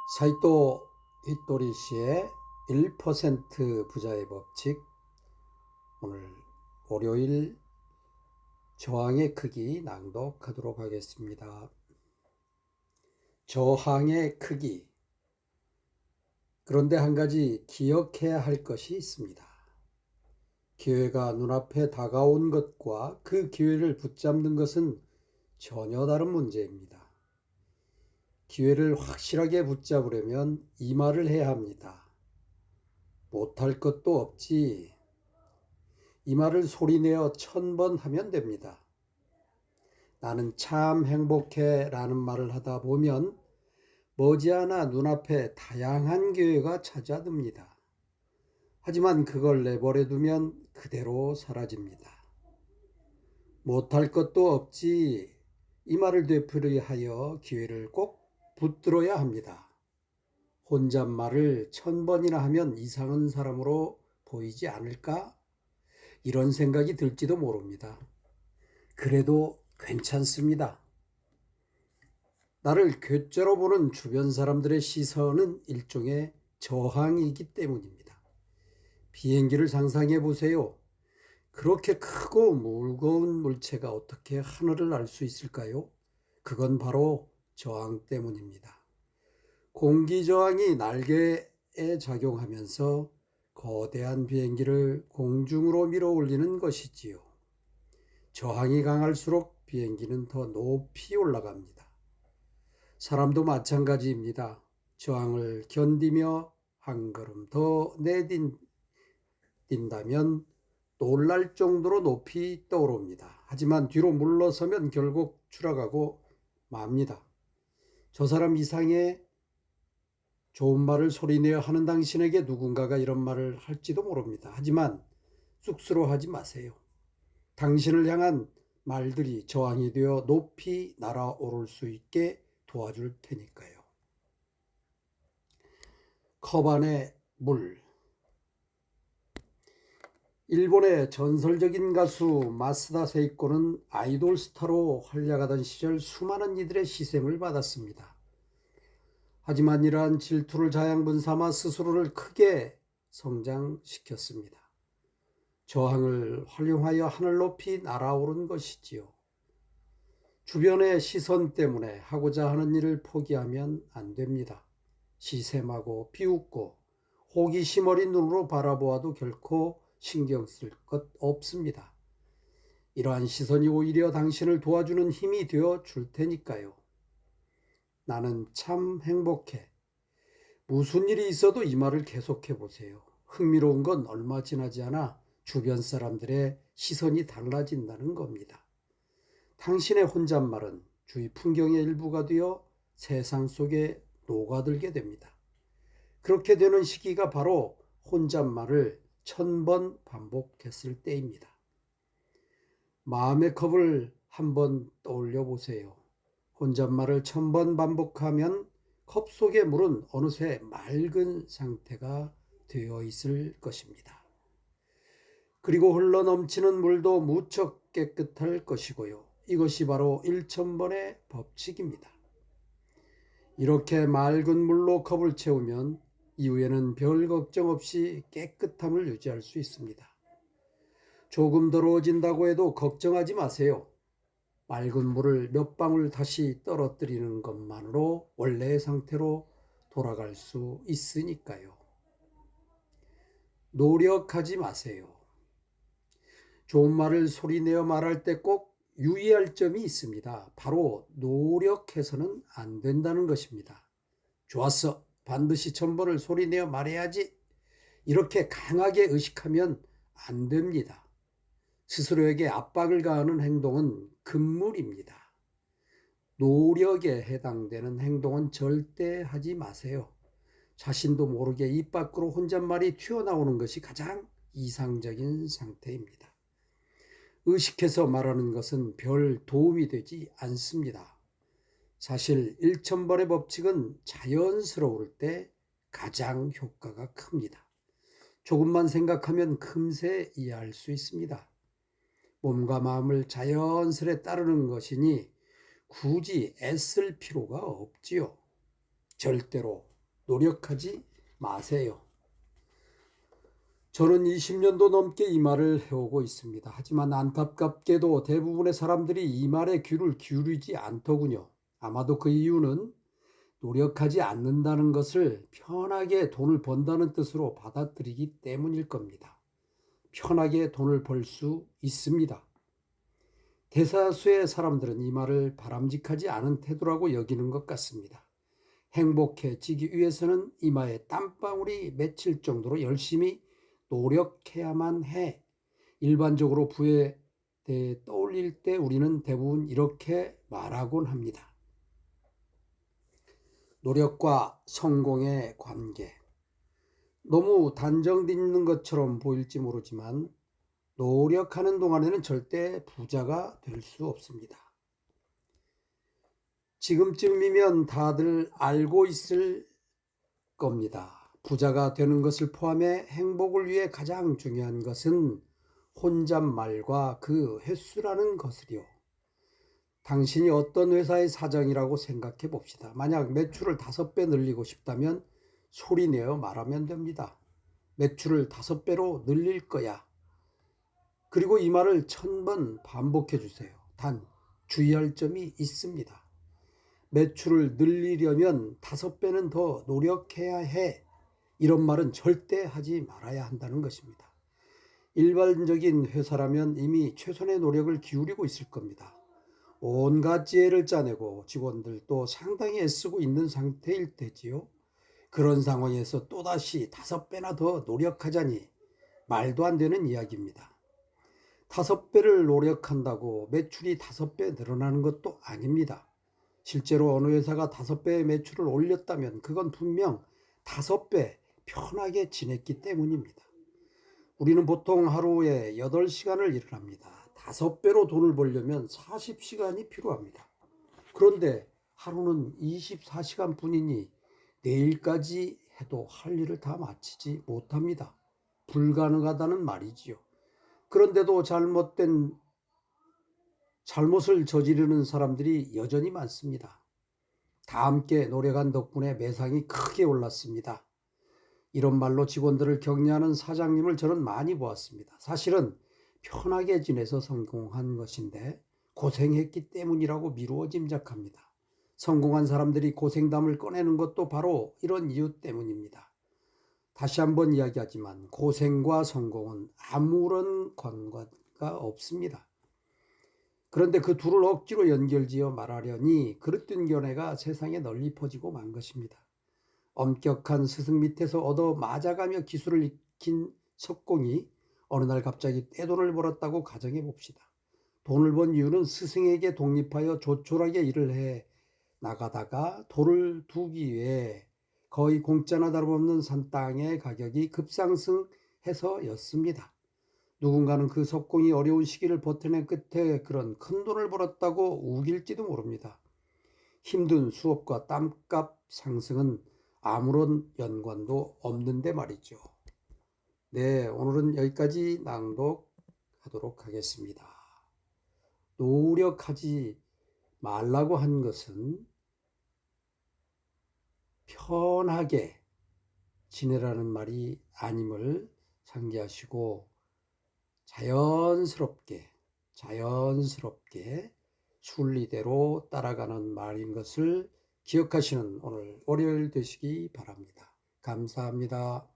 사이토 히토리 씨의 1% 부자의 법칙, 오늘 월요일 저항의 크기 낭독하도록 하겠습니다. 저항의 크기. 그런데 한 가지 기억해야 할 것이 있습니다. 기회가 눈앞에 다가온 것과 그 기회를 붙잡는 것은 전혀 다른 문제입니다. 기회를 확실하게 붙잡으려면 이 말을 해야 합니다. 못할 것도 없지. 이 말을 소리내어 1000번 하면 됩니다. 나는 참 행복해 라는 말을 하다 보면 머지않아 눈앞에 다양한 기회가 찾아듭니다. 하지만 그걸 내버려 두면 그대로 사라집니다. 못할 것도 없지. 이 말을 되풀이하여 기회를 꼭 붙들어야 합니다. 혼잣말을 1000번이나 하면 이상한 사람으로 보이지 않을까? 이런 생각이 들지도 모릅니다. 그래도 괜찮습니다. 나를 괴짜로 보는 주변 사람들의 시선은 일종의 저항이기 때문입니다. 비행기를 상상해 보세요. 그렇게 크고 무거운 물체가 어떻게 하늘을 날 수 있을까요? 그건 바로 저항 때문입니다. 공기 저항이 날개에 작용하면서 거대한 비행기를 공중으로 밀어 올리는 것이지요. 저항이 강할수록 비행기는 더 높이 올라갑니다. 사람도 마찬가지입니다. 저항을 견디며 한 걸음 더 내딘다면 놀랄 정도로 높이 떠오릅니다. 하지만 뒤로 물러서면 결국 추락하고 맙니다. 저 사람 이상해. 좋은 말을 소리내어 하는 당신에게 누군가가 이런 말을 할지도 모릅니다. 하지만 쑥스러워하지 마세요. 당신을 향한 말들이 저항이 되어 높이 날아오를 수 있게 도와줄 테니까요. 컵 안에 물. 일본의 전설적인 가수 마스다 세이코는 아이돌 스타로 활약하던 시절 수많은 이들의 시샘을 받았습니다. 하지만 이러한 질투를 자양분 삼아 스스로를 크게 성장시켰습니다. 저항을 활용하여 하늘 높이 날아오른 것이지요. 주변의 시선 때문에 하고자 하는 일을 포기하면 안 됩니다. 시샘하고 비웃고 호기심 어린 눈으로 바라보아도 결코 신경 쓸 것 없습니다. 이러한 시선이 오히려 당신을 도와주는 힘이 되어 줄 테니까요. 나는 참 행복해. 무슨 일이 있어도 이 말을 계속해 보세요. 흥미로운 건 얼마 지나지 않아 주변 사람들의 시선이 달라진다는 겁니다. 당신의 혼잣말은 주위 풍경의 일부가 되어 세상 속에 녹아들게 됩니다. 그렇게 되는 시기가 바로 혼잣말을 1000번 반복했을 때입니다. 마음의 컵을 한번 떠올려 보세요. 혼잣말을 1000번 반복하면 컵 속의 물은 어느새 맑은 상태가 되어 있을 것입니다. 그리고 흘러넘치는 물도 무척 깨끗할 것이고요. 이것이 바로 1000번의 법칙입니다. 이렇게 맑은 물로 컵을 채우면 이후에는 별 걱정 없이 깨끗함을 유지할 수 있습니다. 조금 더러워진다고 해도 걱정하지 마세요. 맑은 물을 몇 방울 다시 떨어뜨리는 것만으로 원래의 상태로 돌아갈 수 있으니까요. 노력하지 마세요. 좋은 말을 소리내어 말할 때 꼭 유의할 점이 있습니다. 바로 노력해서는 안 된다는 것입니다. 좋았어. 반드시 1000번을 소리내어 말해야지. 이렇게 강하게 의식하면 안 됩니다. 스스로에게 압박을 가하는 행동은 금물입니다. 노력에 해당되는 행동은 절대 하지 마세요. 자신도 모르게 입 밖으로 혼잣말이 튀어나오는 것이 가장 이상적인 상태입니다. 의식해서 말하는 것은 별 도움이 되지 않습니다. 사실 1000번의 법칙은 자연스러울 때 가장 효과가 큽니다. 조금만 생각하면 금세 이해할 수 있습니다. 몸과 마음을 자연스레 따르는 것이니 굳이 애쓸 필요가 없지요. 절대로 노력하지 마세요. 저는 20년도 넘게 이 말을 해오고 있습니다. 하지만 안타깝게도 대부분의 사람들이 이 말에 귀를 기울이지 않더군요. 아마도 그 이유는 노력하지 않는다는 것을 편하게 돈을 번다는 뜻으로 받아들이기 때문일 겁니다. 편하게 돈을 벌 수 있습니다. 대다수의 사람들은 이 말을 바람직하지 않은 태도라고 여기는 것 같습니다. 행복해지기 위해서는 이마에 땀방울이 맺힐 정도로 열심히 노력해야만 해. 일반적으로 부에 대해 떠올릴 때 우리는 대부분 이렇게 말하곤 합니다. 노력과 성공의 관계. 너무 단정짓는 것처럼 보일지 모르지만 노력하는 동안에는 절대 부자가 될 수 없습니다. 지금쯤이면 다들 알고 있을 겁니다. 부자가 되는 것을 포함해 행복을 위해 가장 중요한 것은 혼잣말과 그 횟수라는 것이요. 당신이 어떤 회사의 사장이라고 생각해 봅시다. 만약 매출을 5배 늘리고 싶다면 소리내어 말하면 됩니다. 매출을 5배로 늘릴 거야. 그리고 이 말을 1000번 반복해 주세요. 단 주의할 점이 있습니다. 매출을 늘리려면 5배는 더 노력해야 해. 이런 말은 절대 하지 말아야 한다는 것입니다. 일반적인 회사라면 이미 최선의 노력을 기울이고 있을 겁니다. 온갖 지혜를 짜내고 직원들도 상당히 애쓰고 있는 상태일 테지요. 그런 상황에서 또다시 5배나 더 노력하자니 말도 안 되는 이야기입니다. 5배를 노력한다고 매출이 5배 늘어나는 것도 아닙니다. 실제로 어느 회사가 5배의 매출을 올렸다면 그건 분명 5배 편하게 지냈기 때문입니다. 우리는 보통 하루에 8시간을 일을 합니다. 5배로 돈을 벌려면 40시간이 필요합니다. 그런데 하루는 24시간 뿐이니 내일까지 해도 할 일을 다 마치지 못합니다. 불가능하다는 말이지요. 그런데도 잘못을 저지르는 사람들이 여전히 많습니다. 다 함께 노력한 덕분에 매상이 크게 올랐습니다. 이런 말로 직원들을 격려하는 사장님을 저는 많이 보았습니다. 사실은 편하게 지내서 성공한 것인데 고생했기 때문이라고 미루어 짐작합니다. 성공한 사람들이 고생담을 꺼내는 것도 바로 이런 이유 때문입니다. 다시 한번 이야기하지만 고생과 성공은 아무런 관계가 없습니다. 그런데 그 둘을 억지로 연결지어 말하려니 그릇된 견해가 세상에 널리 퍼지고 만 것입니다. 엄격한 스승 밑에서 얻어 맞아가며 기술을 익힌 석공이 어느 날 갑자기 떼돈을 벌었다고 가정해 봅시다. 돈을 번 이유는 스승에게 독립하여 조촐하게 일을 해 나가다가 돌을 두기 위해 거의 공짜나 다름없는 산 땅의 가격이 급상승해서였습니다. 누군가는 그 석공이 어려운 시기를 버텨낸 끝에 그런 큰 돈을 벌었다고 우길지도 모릅니다. 힘든 수업과 땀값 상승은 아무런 연관도 없는데 말이죠. 네, 오늘은 여기까지 낭독하도록 하겠습니다. 노력하지 말라고 한 것은 편하게 지내라는 말이 아님을 상기하시고 자연스럽게 순리대로 따라가는 말인 것을 기억하시는 오늘 월요일 되시기 바랍니다. 감사합니다.